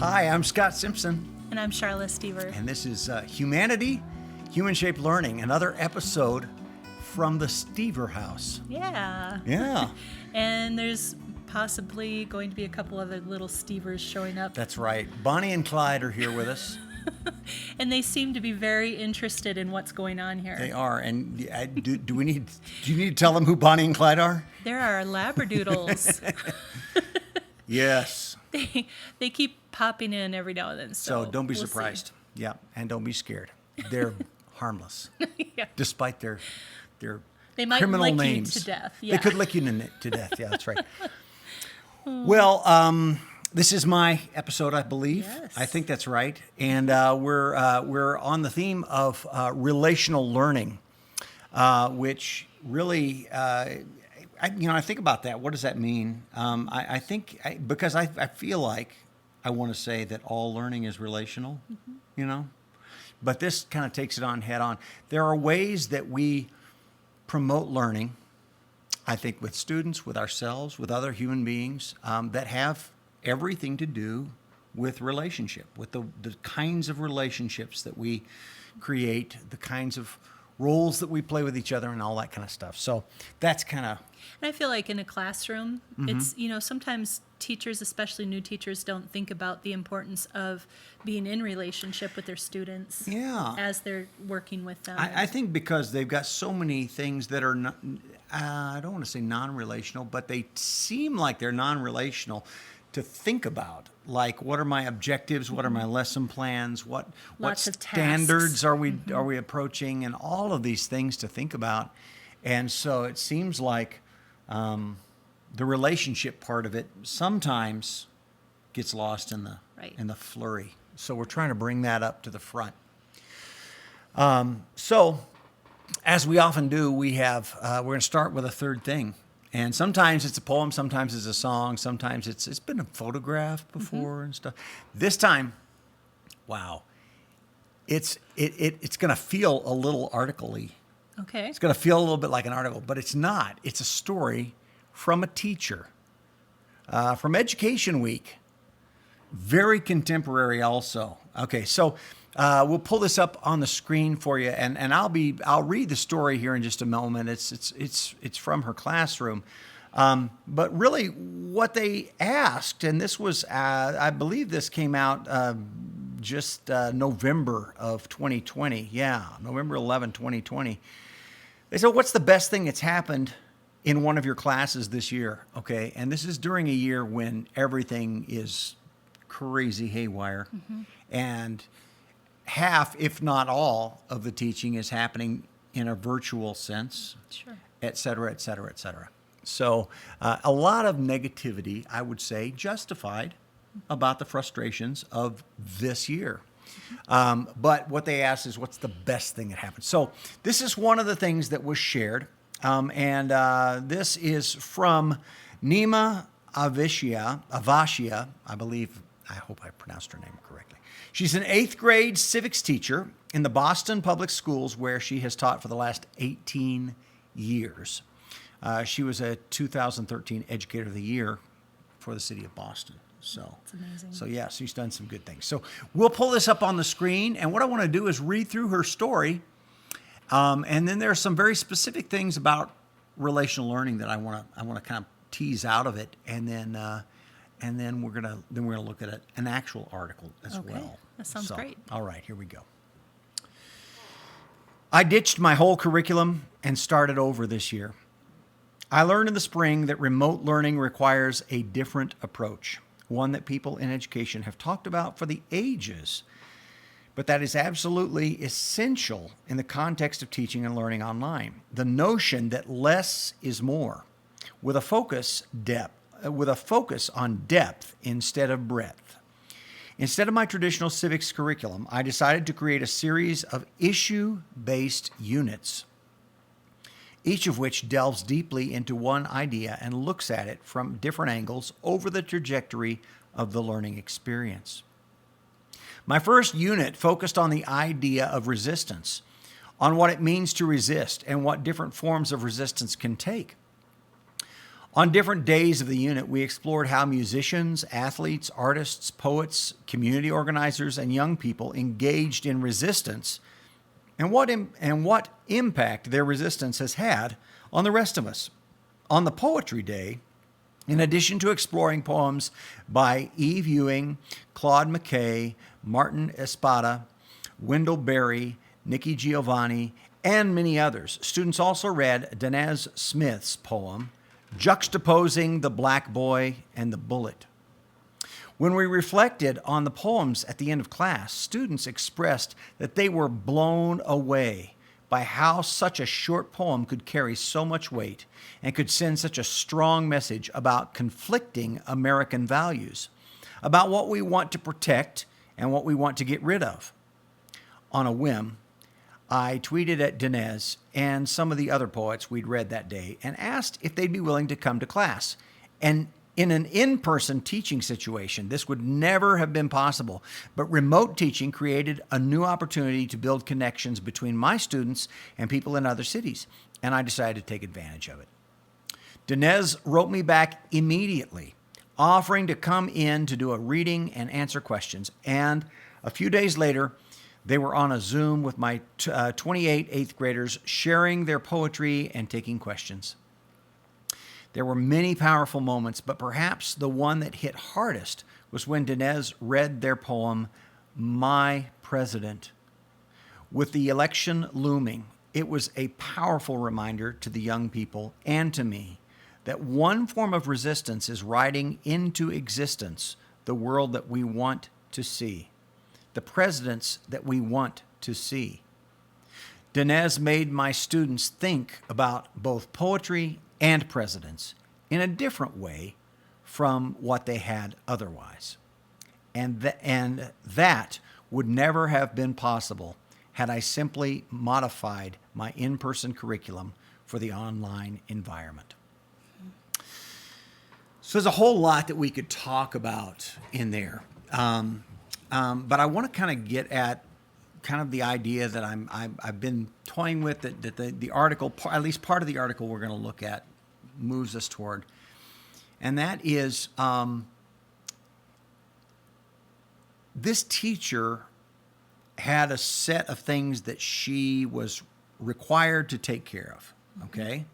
Hi, I'm Scott Simpson. And I'm Sharla Steever. And this is Humanity, Human-Shaped Learning, another episode from the Steever house. Yeah. Yeah. And there's possibly going to be a couple other little Steevers showing up. That's right. Bonnie and Clyde are here with us. And they seem to be very interested in what's going on here. They are. And do you need to tell them who Bonnie and Clyde are? There are Labradoodles. Yes. They keep popping in every now and then. So don't be we'll surprised. see. Yeah. And don't be scared. They're harmless. Yeah. Despite their They might criminal lick names. you to death. They Yeah. could lick you to death. Yeah, that's right. Well, this is my episode, I believe. Yes. I think that's right. And we're on the theme of relational learning, which really, I think about that. What does that mean? I feel like I want to say that all learning is relational, but this kind of takes it on head on. There are ways that we promote learning, I think, with students, with ourselves, with other human beings, that have everything to do with relationship, with the kinds of relationships that we create, the kinds of roles that we play with each other and all that kind of stuff. So that's kind of... And I feel like in a classroom, it's, sometimes teachers, especially new teachers, don't think about the importance of being in relationship with their students as they're working with them. I think because they've got so many things that are, not, I don't want to say non-relational, but they seem like they're non-relational to think about. Like, what are my objectives? What are my lesson plans? What standards are we approaching? And all of these things to think about. And so it seems like the relationship part of it sometimes gets lost in the flurry. So we're trying to bring that up to the front. So as we often do, we're going to start with a third thing. And sometimes it's a poem, sometimes it's a song, sometimes it's been a photograph before and stuff. This time, wow, it's going to feel a little article-y. Okay. It's going to feel a little bit like an article, but it's not. It's a story from a teacher from EducationWeek. Very contemporary also. Okay, so we'll pull this up on the screen for you, and I'll read the story here in just a moment. It's from her classroom, but really what they asked, and this was I believe this came out just November of 2020. Yeah, November 11, 2020. They said, "What's the best thing that's happened in one of your classes this year?" Okay, and this is during a year when everything is crazy haywire, and half, if not all, of the teaching is happening in a virtual sense, et cetera, et cetera, et cetera. So a lot of negativity, I would say, justified about the frustrations of this year. But what they asked is, what's the best thing that happened? So this is one of the things that was shared, and this is from Nima Avashia, I believe. I hope I pronounced her name correctly. She's an 8th grade civics teacher in the Boston Public Schools, where she has taught for the last 18 years. She was a 2013 Educator of the Year for the city of Boston. So, that's amazing. So yeah, she's done some good things. So we'll pull this up on the screen, and what I want to do is read through her story, and then there are some very specific things about relational learning that I want to kind of tease out of it, and then we're gonna look at an actual article as well. That sounds great. All right, here we go. I ditched my whole curriculum and started over this year. I learned in the spring that remote learning requires a different approach, one that people in education have talked about for the ages, but that is absolutely essential in the context of teaching and learning online. The notion that less is more, with a focus on depth instead of breadth. Instead of my traditional civics curriculum, I decided to create a series of issue-based units, each of which delves deeply into one idea and looks at it from different angles over the trajectory of the learning experience. My first unit focused on the idea of resistance, on what it means to resist and what different forms of resistance can take. On different days of the unit, we explored how musicians, athletes, artists, poets, community organizers, and young people engaged in resistance and what impact their resistance has had on the rest of us. On the Poetry Day, in addition to exploring poems by Eve Ewing, Claude McKay, Martin Espada, Wendell Berry, Nikki Giovanni, and many others, students also read Danez Smith's poem, Juxtaposing the Black Boy and the Bullet. When we reflected on the poems at the end of class, students expressed that they were blown away by how such a short poem could carry so much weight and could send such a strong message about conflicting American values, about what we want to protect and what we want to get rid of. On a whim, I tweeted at Danez and some of the other poets we'd read that day and asked if they'd be willing to come to class. And in an in-person teaching situation, this would never have been possible, but remote teaching created a new opportunity to build connections between my students and people in other cities, and I decided to take advantage of it. Danez wrote me back immediately, offering to come in to do a reading and answer questions, and a few days later, they were on a Zoom with my 28 eighth graders, sharing their poetry and taking questions. There were many powerful moments, but perhaps the one that hit hardest was when Danez read their poem, My President. With the election looming, it was a powerful reminder to the young people and to me that one form of resistance is writing into existence the world that we want to see, the presidents that we want to see. Danez made my students think about both poetry and presidents in a different way from what they had otherwise. And that would never have been possible had I simply modified my in-person curriculum for the online environment. So there's a whole lot that we could talk about in there. But I want to kind of get at kind of the idea that I've been toying with, that the article, at least part of the article we're going to look at, moves us toward. And that is this teacher had a set of things that she was required to take care of, okay?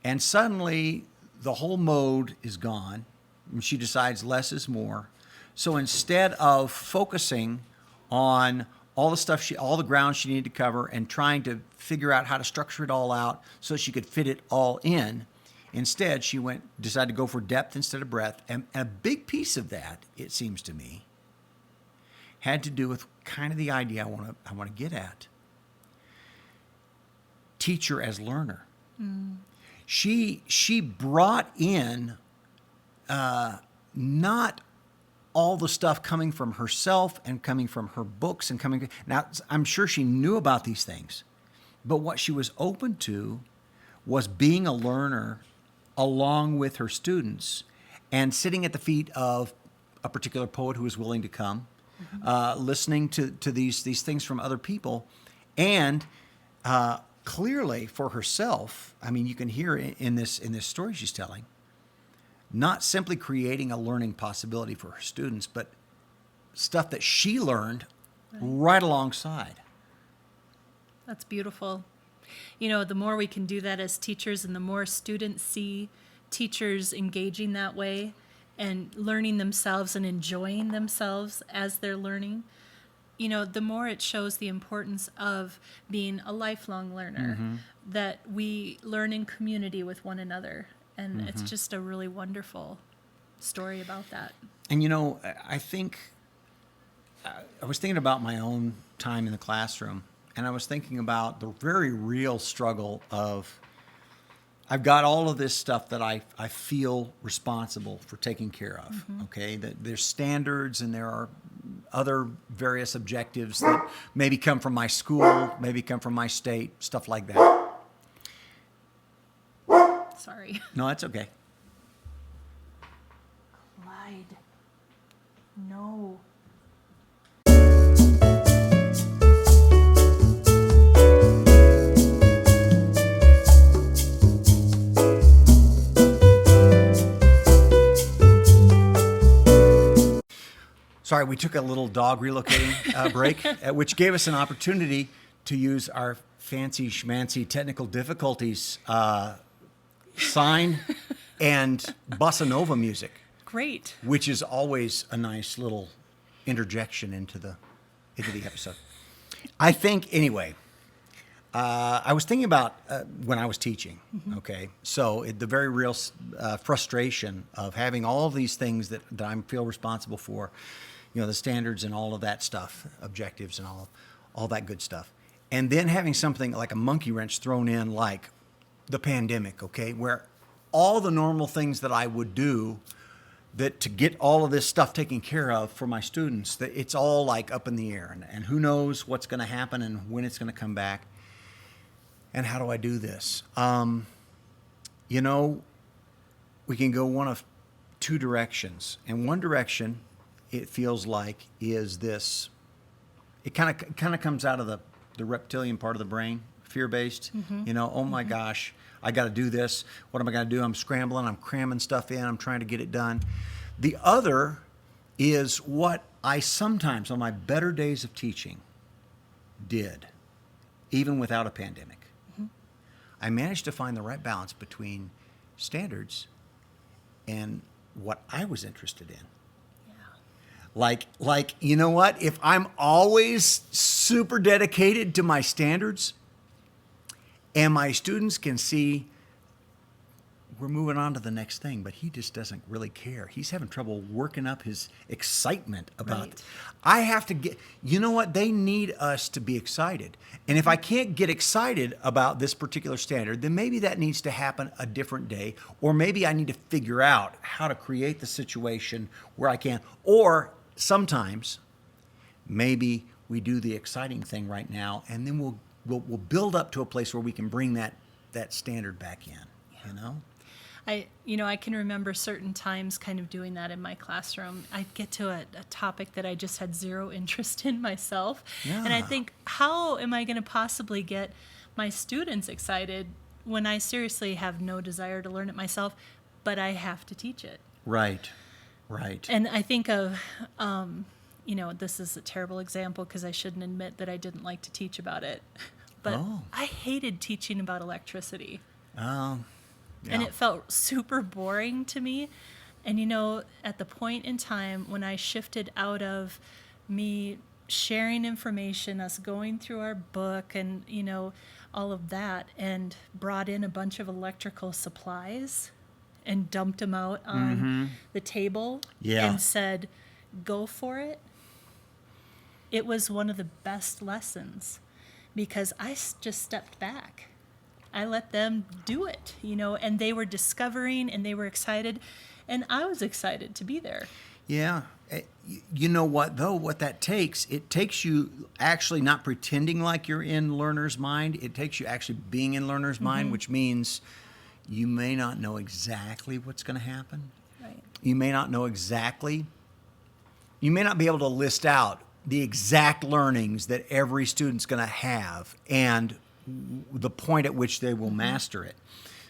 And suddenly the whole mode is gone, and she decides less is more. So instead of focusing on all the ground she needed to cover and trying to figure out how to structure it all out so she could fit it all in, instead she decided to go for depth instead of breadth. And a big piece of that, it seems to me, had to do with kind of the idea I want to get at. Teacher as learner. Mm. She brought in not all the stuff coming from herself and coming from her books and coming. Now, I'm sure she knew about these things, but what she was open to was being a learner along with her students and sitting at the feet of a particular poet who was willing to come, listening to these things from other people, and clearly for herself. I mean, you can hear in this story she's telling, not simply creating a learning possibility for her students, but stuff that she learned right alongside. That's beautiful. You know, the more we can do that as teachers and the more students see teachers engaging that way and learning themselves and enjoying themselves as they're learning, you know, the more it shows the importance of being a lifelong learner, that we learn in community with one another. And it's just a really wonderful story about that. And, you know, I think I was thinking about my own time in the classroom, and I was thinking about the very real struggle of, I've got all of this stuff that I feel responsible for taking care of, okay? That there's standards and there are other various objectives that maybe come from my school, maybe come from my state, stuff like that. Sorry. No, that's okay. Clyde. No. Sorry, we took a little dog relocating break, which gave us an opportunity to use our fancy schmancy technical difficulties sign and bossa nova music. Great. Which is always a nice little interjection into the episode. I think, anyway, I was thinking about when I was teaching, okay? So the very real frustration of having all of these things that I feel responsible for, the standards and all of that stuff, objectives and all that good stuff. And then having something like a monkey wrench thrown in like the pandemic, okay? Where all the normal things that I would do that to get all of this stuff taken care of for my students, that it's all like up in the air. And who knows what's going to happen and when it's going to come back. And how do I do this? We can go one of two directions. And one direction, it feels like, is this. It kind of comes out of the reptilian part of the brain, fear-based. Oh my gosh, I got to do this. What am I going to do? I'm scrambling. I'm cramming stuff in. I'm trying to get it done. The other is what I sometimes, on my better days of teaching, did, even without a pandemic. I managed to find the right balance between standards and what I was interested in. Like, you know what? If I'm always super dedicated to my standards and my students can see we're moving on to the next thing, but he just doesn't really care. He's having trouble working up his excitement about it. I have to get, you know what? They need us to be excited. And if I can't get excited about this particular standard, then maybe that needs to happen a different day, or maybe I need to figure out how to create the situation where I can, or sometimes maybe we do the exciting thing right now, and then we'll build up to a place where we can bring that standard back in, I can remember certain times kind of doing that in my classroom. I'd get to a topic that I just had zero interest in myself. Yeah. And I think, how am I going to possibly get my students excited when I seriously have no desire to learn it myself, but I have to teach it? Right. And I think of, this is a terrible example because I shouldn't admit that I didn't like to teach about it. But I hated teaching about electricity. Yeah. And it felt super boring to me. And, at the point in time when I shifted out of me sharing information, us going through our book and, all of that, and brought in a bunch of electrical supplies and dumped them out on the table and said, go for it. It was one of the best lessons because I just stepped back. I let them do it, and they were discovering and they were excited, and I was excited to be there. Yeah. You know what, though? What that takes, it takes you actually not pretending like you're in learner's mind. It takes you actually being in learner's mind, which means you may not know exactly what's going to happen. Right. You may not know exactly. You may not be able to list out the exact learnings that every student's going to have and the point at which they will master it.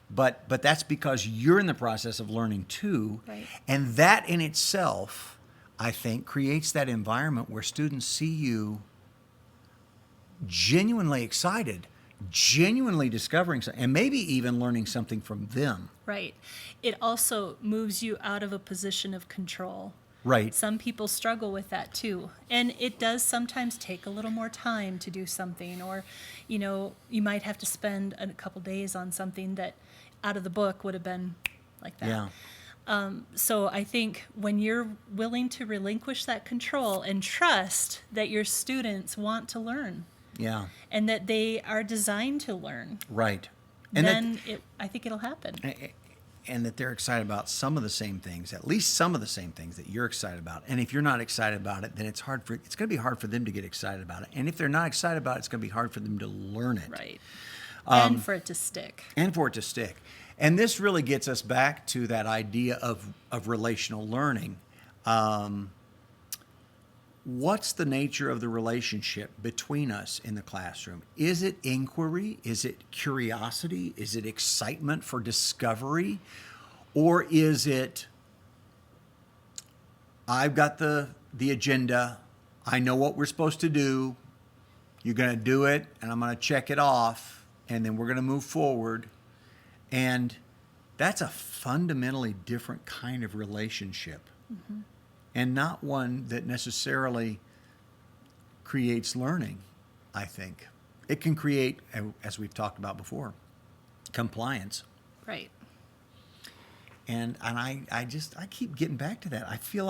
But that's because you're in the process of learning too. Right. And that in itself, I think, creates that environment where students see you genuinely excited, genuinely discovering something, and maybe even learning something from them. Right. It also moves you out of a position of control. Right. Some people struggle with that too. And it does sometimes take a little more time to do something, or, you might have to spend a couple days on something that out of the book would have been like that. Yeah. So I think when you're willing to relinquish that control and trust that your students want to learn. Yeah. And that they are designed to learn. Right. And then I think it'll happen. And that they're excited about some of the same things, at least some of the same things that you're excited about. And if you're not excited about it, then it's going to be hard for them to get excited about it. And if they're not excited about it, it's going to be hard for them to learn it. Right. And for it to stick. And this really gets us back to that idea of relational learning. What's the nature of the relationship between us in the classroom? Is it inquiry? Is it curiosity? Is it excitement for discovery? Or is it I've got the agenda. I know what we're supposed to do. You're going to do it, and I'm going to check it off, and then we're going to move forward. And that's a fundamentally different kind of relationship, and not one that necessarily creates learning, I think. It can create, as we've talked about before, compliance. Right. And I keep getting back to that. I feel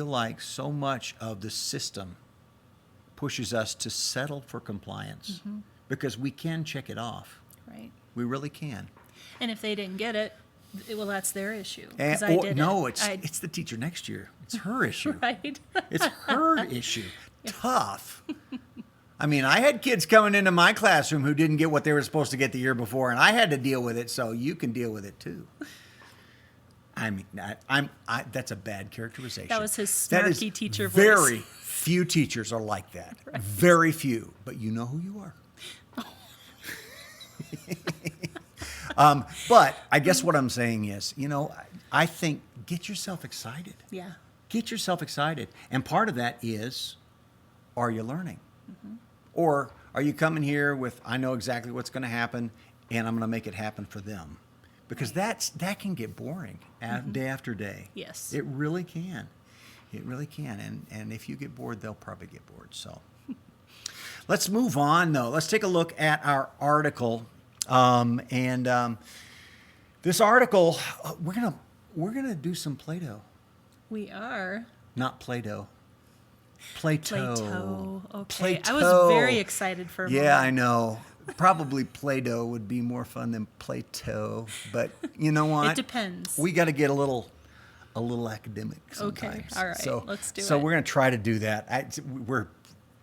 like so much of the system pushes us to settle for compliance because we can check it off. Right. We really can. And if they didn't get it, well, that's their issue. It's the teacher next year. It's her issue. Right. It's her issue. Tough. I mean, I had kids coming into my classroom who didn't get what they were supposed to get the year before, and I had to deal with it, so you can deal with it too. I mean, that's a bad characterization. That was his snarky teacher voice. Very few teachers are like that. Right. Very few. But you know who you are. But I guess what I'm saying is, I think get yourself excited. Yeah. Get yourself excited. And part of that is, are you learning? Or are you coming here with, I know exactly what's going to happen, and I'm going to make it happen for them? Because that can get boring day after day. Yes. It really can. It really can. And if you get bored, they'll probably get bored. So let's move on, though. Let's take a look at our article. This article, we're gonna do some Play-Doh. We are. Not Play-Doh. Play-Doh. Play-Doh. Okay. Play-Doh. I was very excited for a moment. Yeah, I know. Probably Play-Doh would be more fun than Play-Doh, but you know what? It depends. We got to get a little academic sometimes. Okay, all right, let's do it. So we're going to try to do that. We're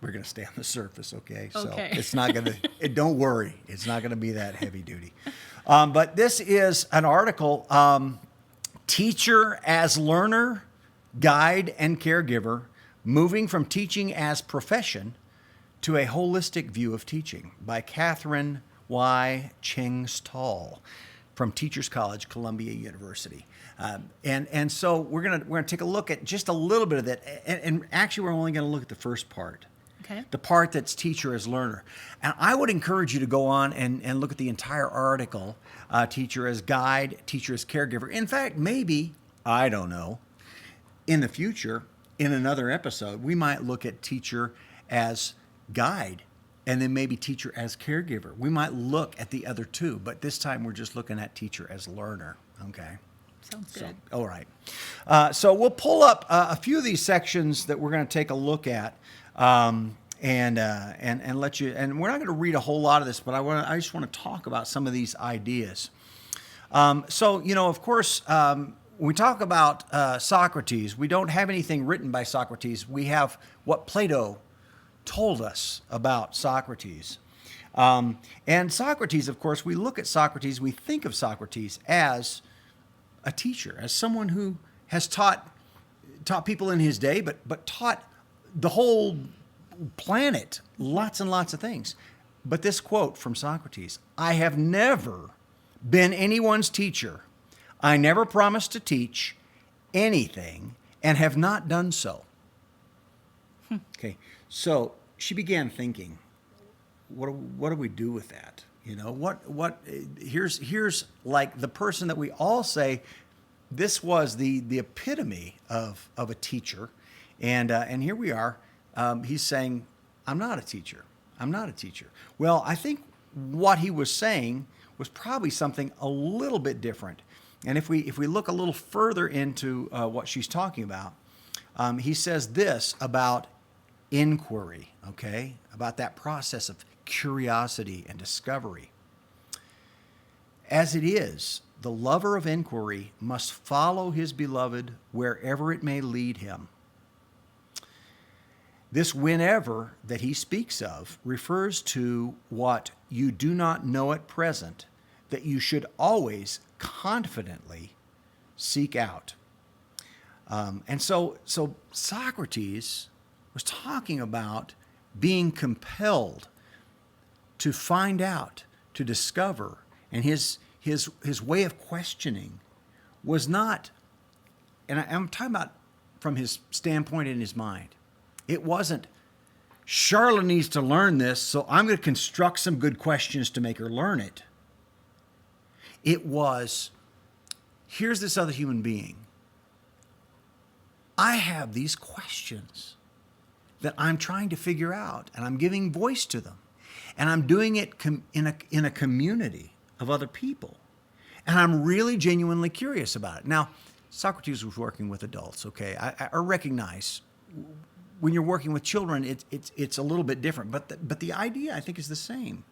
going to stay on the surface, okay? Okay. So it's not going to. Don't worry, it's not going to be that heavy duty. But this is an article: Teacher as Learner, Guide, and Caregiver, moving from teaching as profession to a holistic view of teaching, by Catherine Y. Cheng-Stahl from Teachers College, Columbia University. And so we're gonna take a look at just a little bit of that, and actually we're only gonna look at the first part. Okay. The part that's teacher as learner. And I would encourage you to go on and look at the entire article, teacher as guide, teacher as caregiver. In fact, maybe, I don't know, in the future, in another episode, we might look at teacher as guide, and then maybe teacher as caregiver. We might look at the other two, but this time we're just looking at teacher as learner. Okay. Sounds good. All right. So we'll pull up a few of these sections that we're going to take a look at, and let you. And we're not going to read a whole lot of this, but I just want to talk about some of these ideas. So of course, when we talk about Socrates, we don't have anything written by Socrates. We have what Plato told us about Socrates. And Socrates, of course, we look at Socrates, we think of Socrates as a teacher, as someone who has taught people in his day, but taught the whole planet lots and lots of things. But this quote from Socrates: "I have never been anyone's teacher. I never promised to teach anything and have not done so." Okay, so she began thinking, what do we do with that? Here's like the person that we all say this was the epitome of a teacher, and here we are. He's saying, I'm not a teacher. I'm not a teacher. Well, I think what he was saying was probably something a little bit different. And if we look a little further into what she's talking about, he says this about inquiry, okay? About that process of curiosity and discovery. "As it is, the lover of inquiry must follow his beloved wherever it may lead him. This whenever that he speaks of refers to what you do not know at present, that you should always confidently seek out." And so Socrates was talking about being compelled to find out, to discover, and his way of questioning was not and I'm talking about from his standpoint in his mind. It wasn't, Sharla needs to learn this, so I'm going to construct some good questions to make her learn it. It was, here's this other human being. I have these questions that I'm trying to figure out, and I'm giving voice to them. And I'm doing it in a community of other people. And I'm really genuinely curious about it. Now, Socrates was working with adults, okay? I recognize when you're working with children, it's a little bit different. But the idea, I think, is the same.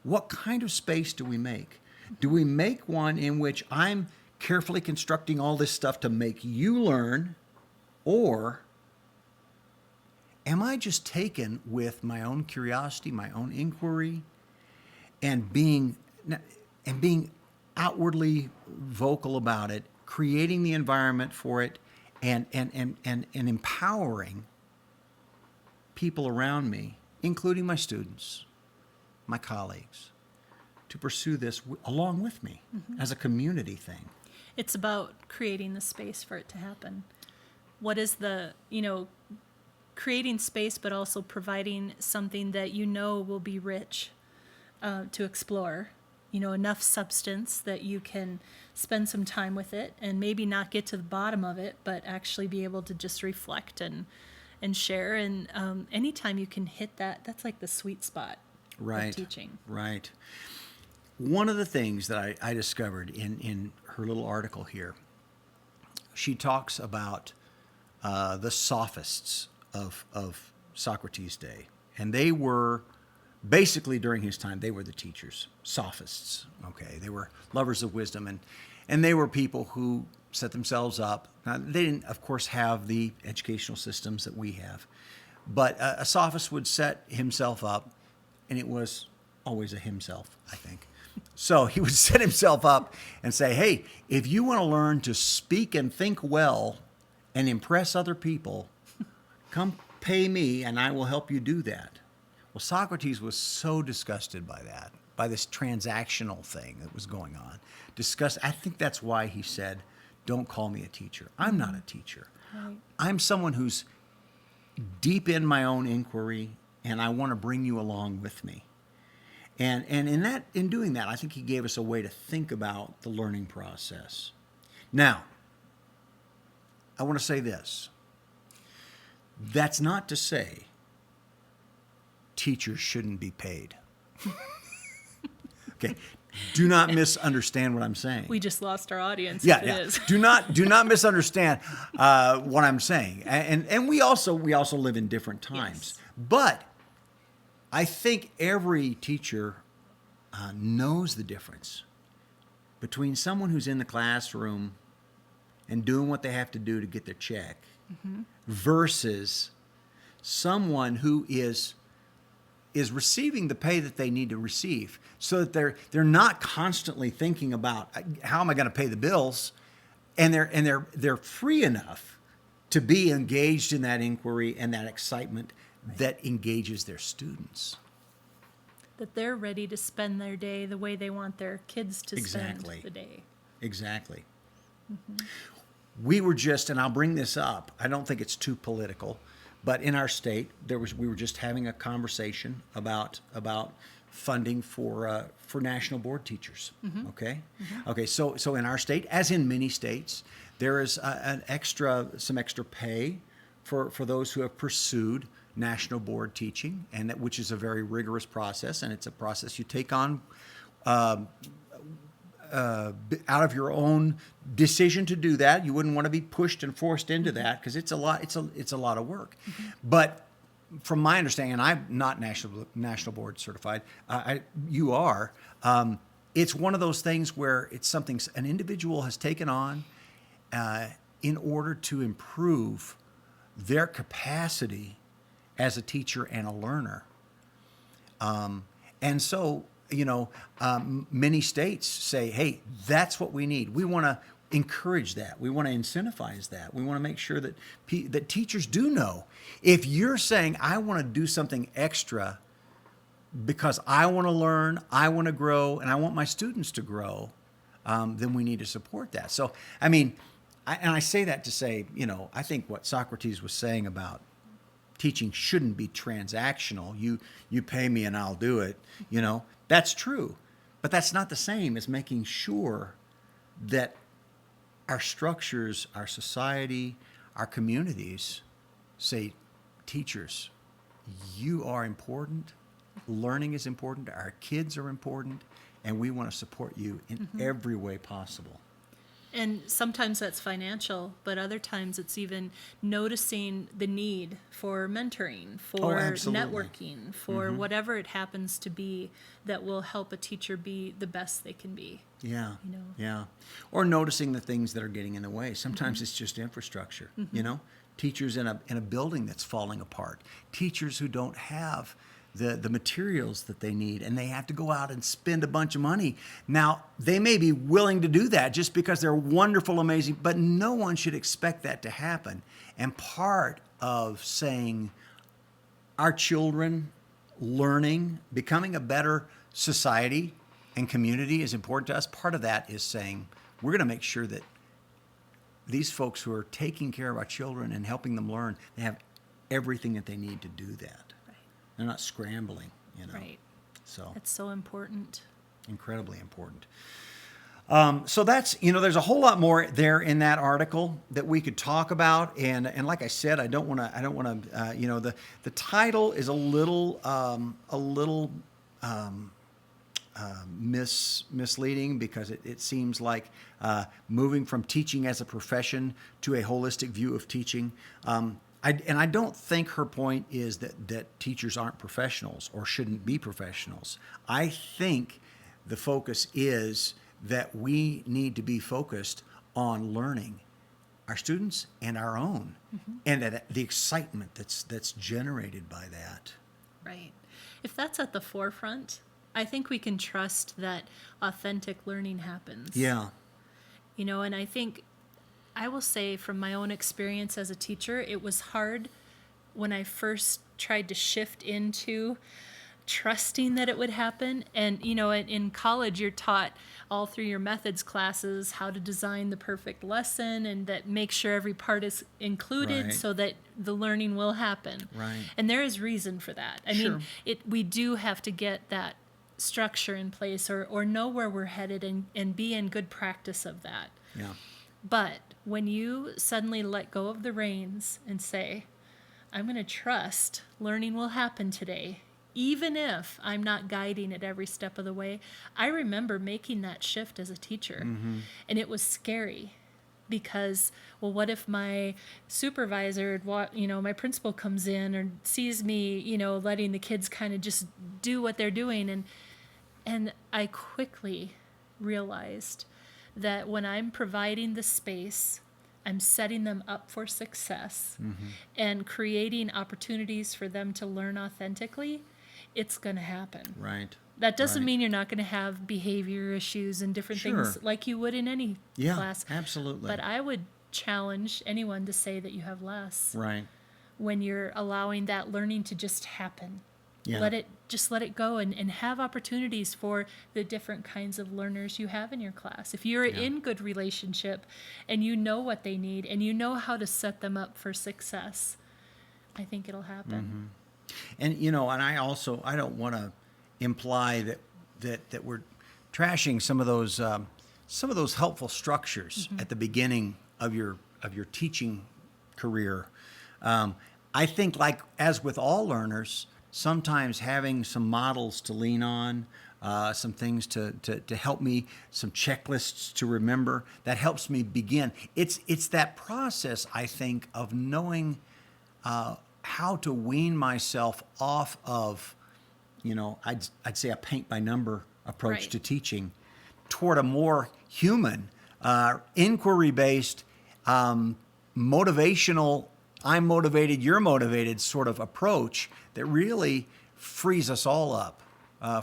What kind of space do we make? Do we make one in which I'm carefully constructing all this stuff to make you learn, or am I just taken with my own curiosity, my own inquiry, and being outwardly vocal about it, creating the environment for it, and empowering people around me, including my students, my colleagues, to pursue this along with me as a community thing? It's about creating the space for it to happen. What is the, creating space, but also providing something that will be rich to explore, enough substance that you can spend some time with it and maybe not get to the bottom of it, but actually be able to just reflect and share. And anytime you can hit that, that's like the sweet spot of teaching. Right. One of the things that I discovered in her little article here, she talks about the sophists of Socrates' day. And they were, basically during his time, they were the teachers, sophists, okay? They were lovers of wisdom, and they were people who set themselves up. Now, they didn't, of course, have the educational systems that we have, but a sophist would set himself up, and it was always a himself, I think. So he would set himself up and say, hey, if you want to learn to speak and think well and impress other people, come pay me and I will help you do that. Well, Socrates was so disgusted by that, by this transactional thing that was going on. I think that's why he said, don't call me a teacher. I'm not a teacher. Right. I'm someone who's deep in my own inquiry, and I want to bring you along with me. And in doing that, I think he gave us a way to think about the learning process. Now, I want to say this. That's not to say teachers shouldn't be paid. Okay, do not misunderstand what I'm saying. We just lost our audience. Yeah, if yeah. It is. Do not misunderstand what I'm saying. And we also live in different times. Yes. But I think every teacher knows the difference between someone who's in the classroom and doing what they have to do to get their check versus someone who is receiving the pay that they need to receive, so that they're not constantly thinking about how am I going to pay the bills, and they're free enough to be engaged in that inquiry and that excitement that engages their students. That they're ready to spend their day the way they want their kids to spend the day. Exactly. We were just, and I'll bring this up, I don't think it's too political, but in our state, we were just having a conversation about funding for national board teachers. Okay, okay. So in our state, as in many states, there is some extra pay for those who have pursued national board teaching, and which is a very rigorous process, and it's a process you take on out of your own decision to do that. You wouldn't want to be pushed and forced into that, because it's a lot. It's a lot of work. But from my understanding, and I'm not national board certified. You are. It's one of those things where it's something an individual has taken on in order to improve their capacity as a teacher and a learner. And so, many states say, hey, that's what we need. We want to encourage that. We want to incentivize that. We want to make sure that that teachers do know. If you're saying, I want to do something extra because I want to learn, I want to grow, and I want my students to grow, then we need to support that. So, I mean, I say that to say, I think what Socrates was saying about teaching shouldn't be transactional. You pay me and I'll do it. That's true. But that's not the same as making sure that our structures, our society, our communities say, teachers, you are important. Learning is important. Our kids are important. And we want to support you in every way possible. And sometimes that's financial, but other times it's even noticing the need for mentoring, for networking, for whatever it happens to be that will help a teacher be the best they can be. Yeah, yeah. Or noticing the things that are getting in the way. Sometimes it's just infrastructure, Teachers in a building that's falling apart. Teachers who don't have the materials that they need, and they have to go out and spend a bunch of money. Now, they may be willing to do that just because they're wonderful, amazing, but no one should expect that to happen. And part of saying our children learning, becoming a better society and community is important to us. Part of that is saying we're going to make sure that these folks who are taking care of our children and helping them learn, they have everything that they need to do that. They're not scrambling, Right. So it's so important. Incredibly important. So that's, there's a whole lot more there in that article that we could talk about. And like I said, I don't want to, the title is a little misleading because it seems like moving from teaching as a profession to a holistic view of teaching. I don't think her point is that teachers aren't professionals or shouldn't be professionals. I think the focus is that we need to be focused on learning our students and our own, and that the excitement that's generated by that. Right. If that's at the forefront, I think we can trust that authentic learning happens. Yeah. And I think I will say from my own experience as a teacher, it was hard when I first tried to shift into trusting that it would happen. And, in college, you're taught all through your methods classes how to design the perfect lesson and that make sure every part is included so that the learning will happen. Right. And there is reason for that. I mean, we do have to get that structure in place or know where we're headed and be in good practice of that. Yeah. But when you suddenly let go of the reins and say, I'm going to trust learning will happen today, even if I'm not guiding it every step of the way. I remember making that shift as a teacher, and it was scary because, well, what if my supervisor, my principal comes in or sees me, letting the kids kind of just do what they're doing. And I quickly realized that when I'm providing the space, I'm setting them up for success and creating opportunities for them to learn authentically, it's going to happen. Right. That doesn't mean you're not going to have behavior issues and different things like you would in any class. Yeah, absolutely. But I would challenge anyone to say that you have less. Right. When you're allowing that learning to just happen. Yeah. Let it go and have opportunities for the different kinds of learners you have in your class. If you're in good relationship and you know what they need and you know how to set them up for success, I think it'll happen. And and I don't want to imply that we're trashing some of those helpful structures at the beginning of your teaching career. I think, like as with all learners, sometimes having some models to lean on, some things to help me, some checklists to remember, that helps me begin. It's that process, I think, of knowing how to wean myself off of, I'd say a paint by number approach to teaching toward a more human, inquiry-based, motivational, I'm motivated, you're motivated sort of approach that really frees us all up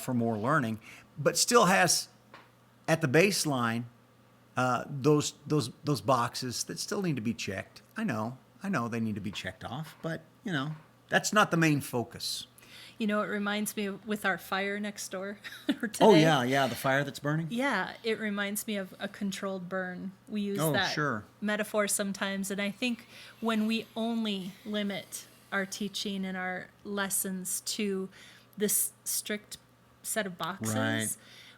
for more learning, but still has at the baseline those boxes that still need to be checked. I know they need to be checked off, but that's not the main focus. You know, it reminds me of with our fire next door today. Oh, yeah, the fire that's burning? Yeah, it reminds me of a controlled burn. We use Oh, that sure. metaphor sometimes, and I think when we only limit our teaching and our lessons to this strict set of boxes, Right.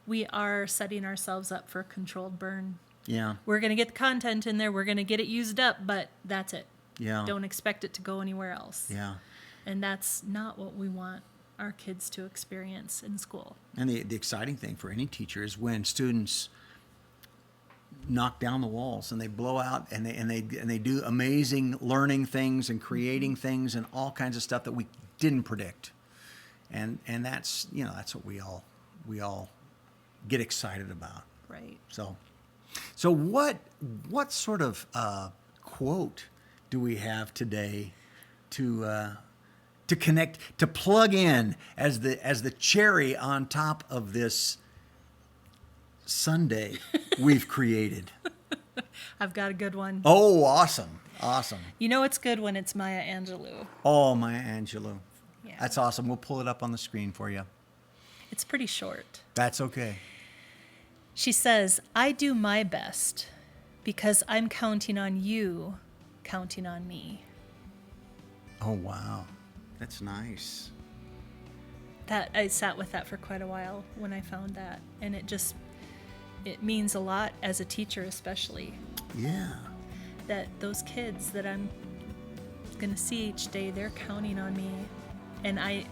we are setting ourselves up for a controlled burn. Yeah, We're going to get the content in there, we're going to get it used up, but that's it. yeah. Don't expect it to go anywhere else. Yeah. And that's not what we want our kids to experience in school. And the exciting thing for any teacher is when students knock down the walls and they blow out and they do amazing learning things and creating things and all kinds of stuff that we didn't predict. And that's, you know, that's what we all get excited about. Right. So what sort of quote do we have today to connect, to plug in as the cherry on top of this sundae we've created? I've got a good one. Oh, awesome. You know it's good when it's Maya Angelou. Oh, Maya Angelou. Yeah. That's awesome. We'll pull it up on the screen for you. It's pretty short. That's okay. She says, I do my best because I'm counting on you, counting on me. Oh, wow. That's nice. That I sat with that for quite a while when I found that. And it means a lot as a teacher, especially, Yeah. that those kids that I'm going to see each day, they're counting on me. And I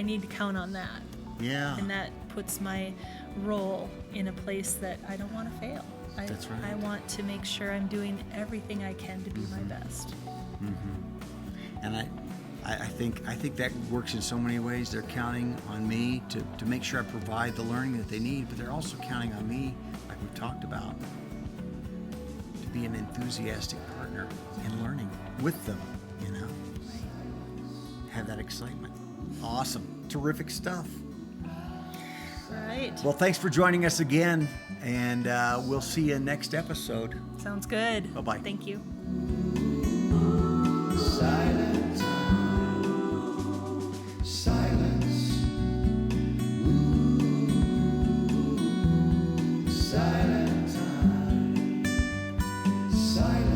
need to count on that. Yeah. And that puts my role in a place that I don't want to fail. That's right. I want to make sure I'm doing everything I can to be my best. And I think that works in so many ways. They're counting on me to make sure I provide the learning that they need, but they're also counting on me, like we've talked about, to be an enthusiastic partner in learning with them, you know? Have that excitement. Awesome. Terrific stuff. Right. Well, thanks for joining us again, and we'll see you next episode. Sounds good. Bye-bye. Thank you. Silent time, silence, silent time, silence.